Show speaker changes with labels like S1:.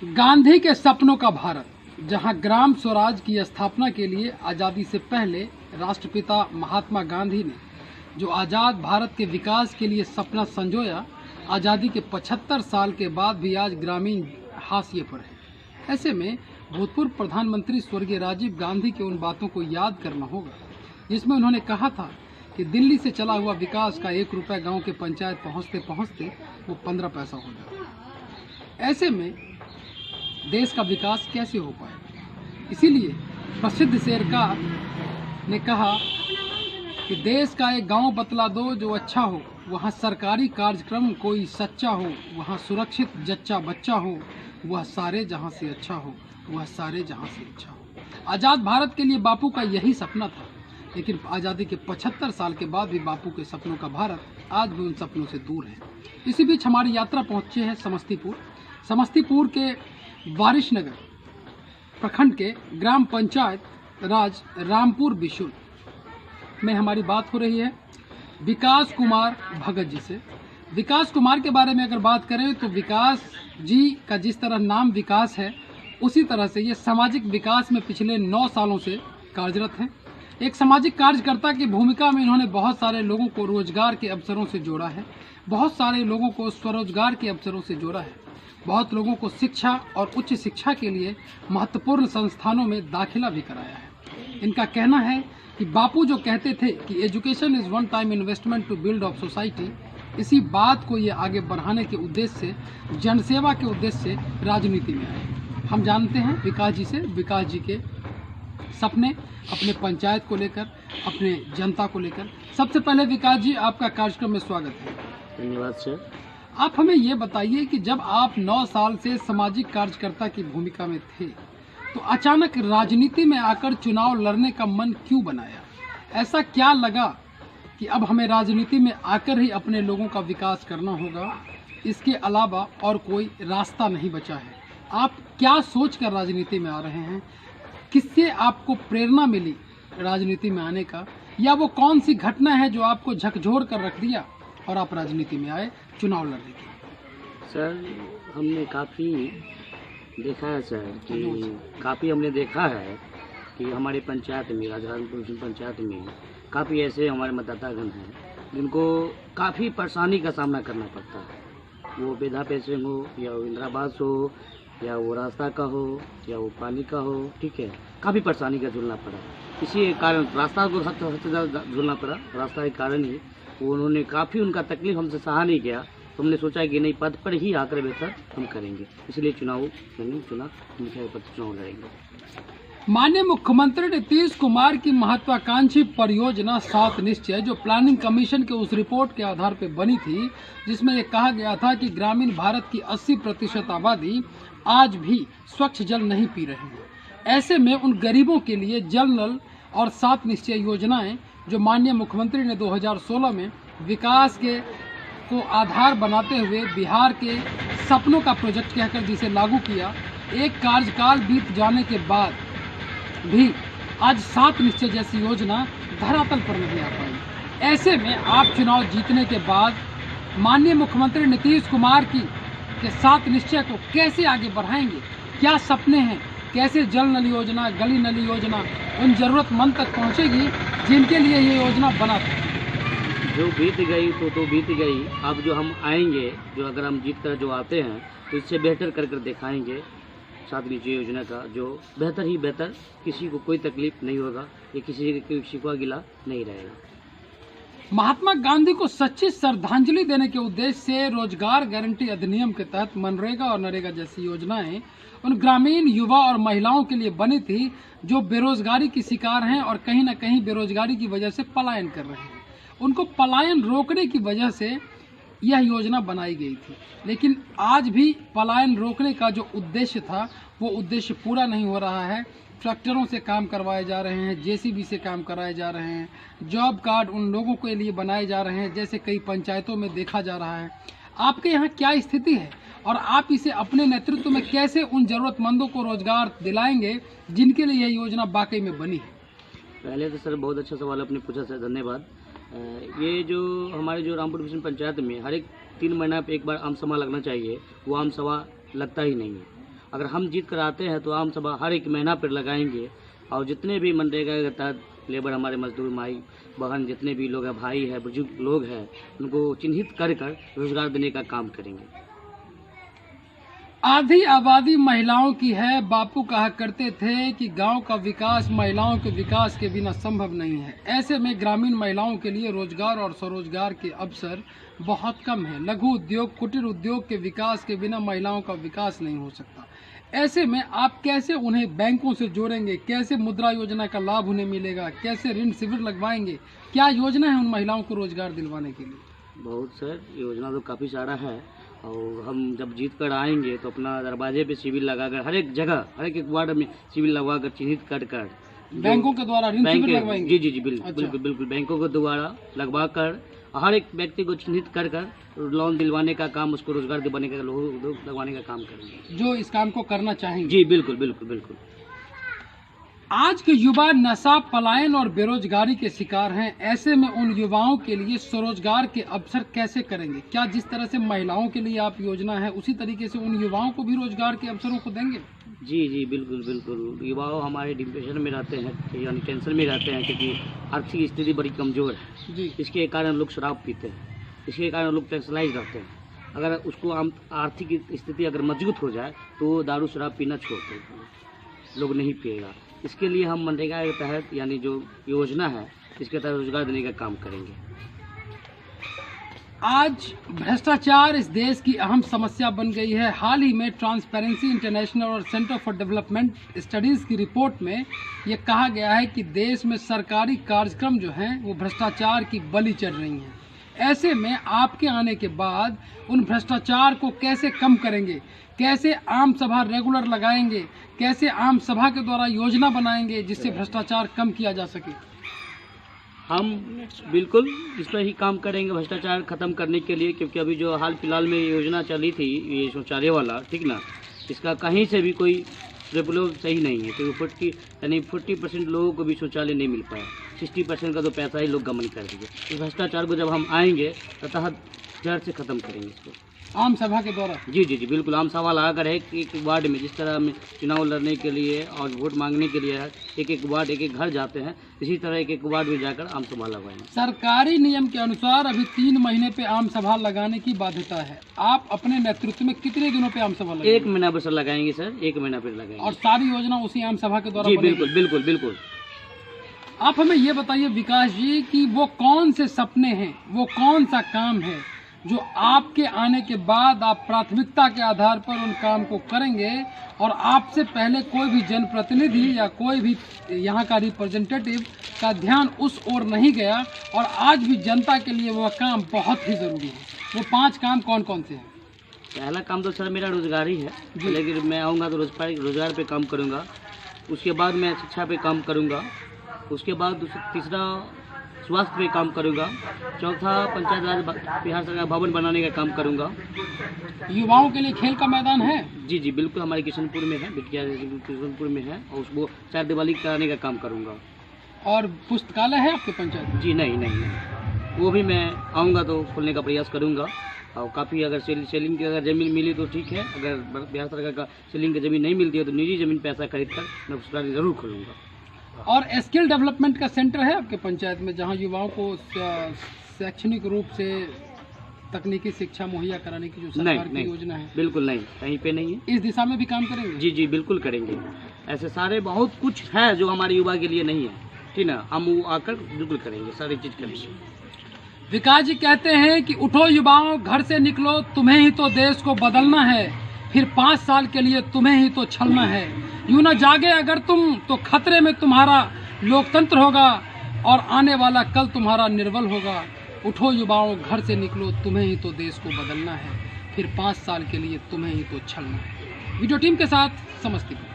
S1: गांधी के सपनों का भारत, जहां ग्राम स्वराज की स्थापना के लिए आज़ादी से पहले राष्ट्रपिता महात्मा गांधी ने जो आज़ाद भारत के विकास के लिए सपना संजोया, आज़ादी के 75 साल के बाद भी आज ग्रामीण हाशिए पर है। ऐसे में भूतपूर्व प्रधानमंत्री स्वर्गीय राजीव गांधी की उन बातों को याद करना होगा जिसमें उन्होंने कहा था कि दिल्ली से चला हुआ विकास का 1 रुपया गाँव के पंचायत पहुँचते पहुँचते वो 15 पैसा हो जाता। ऐसे में देश का विकास कैसे हो पाए। इसीलिए प्रसिद्ध शेरकार ने कहा कि देश का एक गांव बतला दो जो अच्छा हो, वहाँ सरकारी कार्यक्रम कोई सच्चा हो, वहाँ सुरक्षित जच्चा बच्चा हो, वह सारे जहाँ से अच्छा हो, वह सारे जहाँ से अच्छा हो। आज़ाद भारत के लिए बापू का यही सपना था, लेकिन आज़ादी के 75 साल के बाद भी बापू के सपनों का भारत आज भी उन सपनों से दूर है। इसी बीच हमारी यात्रा पहुँचे है समस्तीपुर के वारिसनगर प्रखंड के ग्राम पंचायत राज रामपुर बिशुल में हमारी बात हो रही है विकास कुमार भगत जी से। विकास कुमार के बारे में अगर बात करें तो विकास जी का जिस तरह नाम विकास है, उसी तरह से ये सामाजिक विकास में पिछले 9 सालों से कार्यरत हैं। एक सामाजिक कार्यकर्ता की भूमिका में इन्होंने बहुत सारे लोगों को रोजगार के अवसरों से जोड़ा है, बहुत सारे लोगों को स्वरोजगार के अवसरों से जोड़ा है, बहुत लोगों को शिक्षा और उच्च शिक्षा के लिए महत्वपूर्ण संस्थानों में दाखिला भी कराया है। इनका कहना है कि बापू जो कहते थे कि education is one time investment to build of society, इसी बात को ये आगे बढ़ाने के उद्देश्य से, जनसेवा के उद्देश्य से राजनीति में आए। हम जानते हैं विकास जी से, विकास जी के सपने अपने पंचायत को लेकर, अपने जनता को लेकर। सबसे पहले विकास जी, आपका कार्यक्रम में स्वागत है।
S2: धन्यवाद सर।
S1: आप हमें ये बताइए कि जब आप 9 साल से सामाजिक कार्यकर्ता की भूमिका में थे, तो अचानक राजनीति में आकर चुनाव लड़ने का मन क्यों बनाया? ऐसा क्या लगा कि अब हमें राजनीति में आकर ही अपने लोगों का विकास करना होगा, इसके अलावा और कोई रास्ता नहीं बचा है? आप क्या सोचकर राजनीति में आ रहे हैं? किससे आपको प्रेरणा मिली राजनीति में आने का, या वो कौन सी घटना है जो आपको झकझोर कर रख दिया और आप राजनीति में आए चुनाव लड़ने के?
S2: सर, हमने काफ़ी देखा है सर कि काफ़ी हमने देखा है कि हमारे पंचायत में, राजरामपुर पंचायत में काफ़ी ऐसे हमारे मतदातागण हैं जिनको काफ़ी परेशानी का सामना करना पड़ता है। वो वृद्धा पेंशन हो, या वो इंदिरा आवास हो, या वो रास्ता का हो, या वो पानी का हो, ठीक है, काफ़ी परेशानी का झूलना पड़ा। इसी कारण रास्ता को सबसे ज़्यादा झूलना पड़ा। रास्ता के कारण ही उन्होंने काफ़ी उनका तकलीफ हमसे सहा नहीं गया, तो हमने सोचा कि नहीं, पद पर ही आकर बेहतर हम करेंगे, इसलिए चुनाव मैंने चुना, मुखिया पद चुनाव लड़ेंगे।
S1: माननीय मुख्यमंत्री नीतीश कुमार की महत्वाकांक्षी परियोजना 7 निश्चय, जो प्लानिंग कमीशन के उस रिपोर्ट के आधार पर बनी थी, जिसमें यह कहा गया था कि ग्रामीण भारत की 80% आबादी आज भी स्वच्छ जल नहीं पी रही है। ऐसे में उन गरीबों के लिए जल नल और 7 निश्चय योजनाएं जो माननीय मुख्यमंत्री ने 2016 में विकास के को आधार बनाते हुए बिहार के सपनों का प्रोजेक्ट कहकर जिसे लागू किया, एक कार्यकाल बीत जाने के बाद भी आज 7 निश्चय जैसी योजना धरातल पर नहीं आ पाई। ऐसे में आप चुनाव जीतने के बाद माननीय मुख्यमंत्री नीतीश कुमार के 7 निश्चय को कैसे आगे बढ़ाएंगे? क्या सपने हैं? कैसे जल नल योजना, गली नली योजना उन जरूरतमंद तक पहुंचेगी जिनके लिए ये योजना बना था?
S2: जो बीत गई तो बीत गई। अब जो हम आएंगे, जो अगर हम जीत कर जो आते हैं, तो इससे बेहतर कर दिखाएंगे 7 निश्चय योजना का, जो बेहतर ही बेहतर, किसी को कोई तकलीफ नहीं होगा, ये किसी को शिकवा गिला नहीं रहेगा।
S1: महात्मा गांधी को सच्ची श्रद्धांजलि देने के उद्देश्य से रोजगार गारंटी अधिनियम के तहत मनरेगा और नरेगा जैसी योजनाएं उन ग्रामीण युवा और महिलाओं के लिए बनी थी जो बेरोजगारी की शिकार हैं और कहीं न कहीं बेरोजगारी की वजह से पलायन कर रहे हैं। उनको पलायन रोकने की वजह से यह योजना बनाई गई थी, लेकिन आज भी पलायन रोकने का जो उद्देश्य था वो उद्देश्य पूरा नहीं हो रहा है। ट्रैक्टरों से काम करवाए जा रहे हैं, जेसीबी से काम कराए जा रहे हैं, जॉब कार्ड उन लोगों के लिए बनाए जा रहे हैं जैसे कई पंचायतों में देखा जा रहा है। आपके यहाँ क्या स्थिति है और आप इसे अपने नेतृत्व में कैसे उन जरूरतमंदों को रोजगार दिलाएंगे जिनके लिए यह योजना वाकई में बनी है?
S2: पहले तो सर बहुत अच्छा सवाल आपने पूछा सर, धन्यवाद। ये जो हमारे जो रामपुर डिवीजन पंचायत में हर एक 3 महीना पे एक बार आम सभा लगना चाहिए, वो आम सभा लगता ही नहीं है। अगर हम जीत कर आते हैं तो आम सभा हर एक महीना पर लगाएंगे और जितने भी मनरेगा के तहत लेबर हमारे मजदूर माई बहन जितने भी लोग हैं, भाई है, बुजुर्ग लोग हैं, उनको चिन्हित कर कर रोजगार देने का काम करेंगे।
S1: आधी आबादी महिलाओं की है। बापू कहा करते थे कि गांव का विकास महिलाओं के विकास के बिना संभव नहीं है। ऐसे में ग्रामीण महिलाओं के लिए रोजगार और स्वरोजगार के अवसर बहुत कम है। लघु उद्योग, कुटीर उद्योग के विकास के बिना महिलाओं का विकास नहीं हो सकता। ऐसे में आप कैसे उन्हें बैंकों से जोड़ेंगे? कैसे मुद्रा योजना का लाभ उन्हें मिलेगा? कैसे ऋण शिविर लगवाएंगे? क्या योजना है उन महिलाओं को रोजगार दिलवाने के लिए?
S2: बहुत सर, योजना तो काफ़ी सारा है और हम जब जीत कर आएंगे तो अपना दरवाजे पे सिविल लगाकर हर एक जगह, हर एक वार्ड में सिविल लगवाकर चिन्हित कर
S1: बैंकों के द्वारा ऋण शिविर लगवाएंगे।
S2: जी बिल्कुल बिल्कुल बैंकों के द्वारा लगवा कर हर एक व्यक्ति को चिन्हित कर लोन दिलवाने का काम, उसको रोजगार दिलवाने का, लगवाने का काम करेंगे
S1: जो इस काम को करना चाहेंगे।
S2: जी बिल्कुल।
S1: आज के युवा नशा, पलायन और बेरोजगारी के शिकार हैं। ऐसे में उन युवाओं के लिए स्वरोजगार के अवसर कैसे करेंगे? क्या जिस तरह से महिलाओं के लिए आप योजना है उसी तरीके से उन युवाओं को भी रोजगार के अवसरों को देंगे?
S2: जी बिल्कुल। युवाओं हमारे डिप्रेशन में रहते हैं, यानी टेंशन में रहते हैं, क्योंकि आर्थिक स्थिति बड़ी कमजोर है
S1: जी।
S2: इसके कारण लोग शराब पीते हैं, इसके कारण लोग टेंशनाइज रहते हैं। अगर उसको आर्थिक स्थिति अगर मजबूत हो जाए तो दारू शराब पीना छोड़ देते, लोग नहीं पिएगा। इसके लिए हम मनरेगा के तहत, यानी जो योजना है इसके तहत रोजगार देने का काम करेंगे।
S1: आज भ्रष्टाचार इस देश की अहम समस्या बन गई है। हाल ही में ट्रांसपेरेंसी इंटरनेशनल और सेंटर फॉर डेवलपमेंट स्टडीज की रिपोर्ट में यह कहा गया है कि देश में सरकारी कार्यक्रम जो हैं वो भ्रष्टाचार की बलि चढ़ रही हैं। ऐसे में आपके आने के बाद उन भ्रष्टाचार को कैसे कम करेंगे? कैसे आम सभा रेगुलर लगाएंगे? कैसे आम सभा के द्वारा योजना बनाएंगे जिससे भ्रष्टाचार कम किया जा सके?
S2: हम बिल्कुल इस पर ही काम करेंगे भ्रष्टाचार खत्म करने के लिए, क्योंकि अभी जो हाल फिलहाल में योजना चली थी ये शौचालय वाला, ठीक ना, इसका कहीं से भी कोई डेवलप सही नहीं है। तो 40% लोगों को भी शौचालय नहीं मिल पाया, 60% का तो पैसा ही लोग गमन कर दिए। इस भ्रष्टाचार को जब हम आएंगे तो तहत जड़ से खत्म करेंगे इसको
S1: आम सभा के द्वारा।
S2: जी बिल्कुल। आम सभा लगाकर एक वार्ड में, जिस तरह में चुनाव लड़ने के लिए और वोट मांगने के लिए एक वार्ड, एक घर जाते हैं, इसी तरह एक वार्ड में जाकर आम सभा लगवाएंगे।
S1: सरकारी नियम के अनुसार अभी 3 महीने पे आम सभा लगाने की बाध्यता है। आप अपने नेतृत्व में कितने दिनों पे आम सभा लगाएंगे?
S2: 1 महीना पर सर लगाएंगे सर, 1 महीना पर लगाएंगे।
S1: और सारी योजना उसी आम सभा के द्वारा?
S2: जी बिल्कुल।
S1: आप हमें ये बताइए विकास जी कि वो कौन से सपने हैं, वो कौन सा काम है जो आपके आने के बाद आप प्राथमिकता के आधार पर उन काम को करेंगे और आपसे पहले कोई भी जनप्रतिनिधि या कोई भी यहाँ का रिप्रेजेंटेटिव का ध्यान उस ओर नहीं गया और आज भी जनता के लिए वह काम बहुत ही ज़रूरी है? वो 5 काम कौन कौन से हैं?
S2: पहला काम तो सर मेरा रोजगार ही है, लेकिन मैं आऊँगा तो रोजगार पे काम करूँगा। उसके बाद मैं शिक्षा पे काम करूँगा। उसके बाद तीसरा स्वास्थ्य पे काम करूँगा। चौथा पंचायत राज बिहार सरकार भवन बनाने का काम करूँगा।
S1: युवाओं के लिए खेल का मैदान है? जी
S2: बिल्कुल, हमारे किशनपुर में है, किशनपुर में है, और उसको 4 दिवाली कराने का काम करूँगा।
S1: और पुस्तकालय है आपके पंचायत में?
S2: जी नहीं, वो भी मैं आऊँगा तो खोलने का प्रयास करूँगा। और काफ़ी अगर सेलिंग की अगर ज़मीन मिली तो ठीक है, अगर बिहार सरकार का सेलिंग की ज़मीन नहीं मिलती है तो निजी ज़मीन पैसा खरीद कर मैं पुस्तकालय ज़रूर खोलूँगा।
S1: और स्किल डेवलपमेंट का सेंटर है आपके पंचायत में जहां युवाओं को शैक्षणिक रूप से तकनीकी शिक्षा मुहैया कराने की जो सरकार की योजना है? बिल्कुल नहीं, कहीं पे नहीं है। इस दिशा में भी काम करेंगे? जी बिल्कुल करेंगे। ऐसे सारे बहुत कुछ है जो हमारे युवा के लिए नहीं है, ठीक ना, हम वो आकर बिल्कुल करेंगे, सारी चीज़ करेंगे। विकास जी कहते हैं कि उठो युवाओं, घर से निकलो, तुम्हें ही तो देश को बदलना है, फिर 5 साल के लिए तुम्हें ही तो छलना है। यूं न जागे अगर तुम तो खतरे में तुम्हारा लोकतंत्र होगा और आने वाला कल तुम्हारा निर्बल होगा। उठो युवाओं, घर से निकलो, तुम्हें ही तो देश को बदलना है, फिर 5 साल के लिए तुम्हें ही तो छलना है। वीडियो टीम के साथ समस्तीपुर।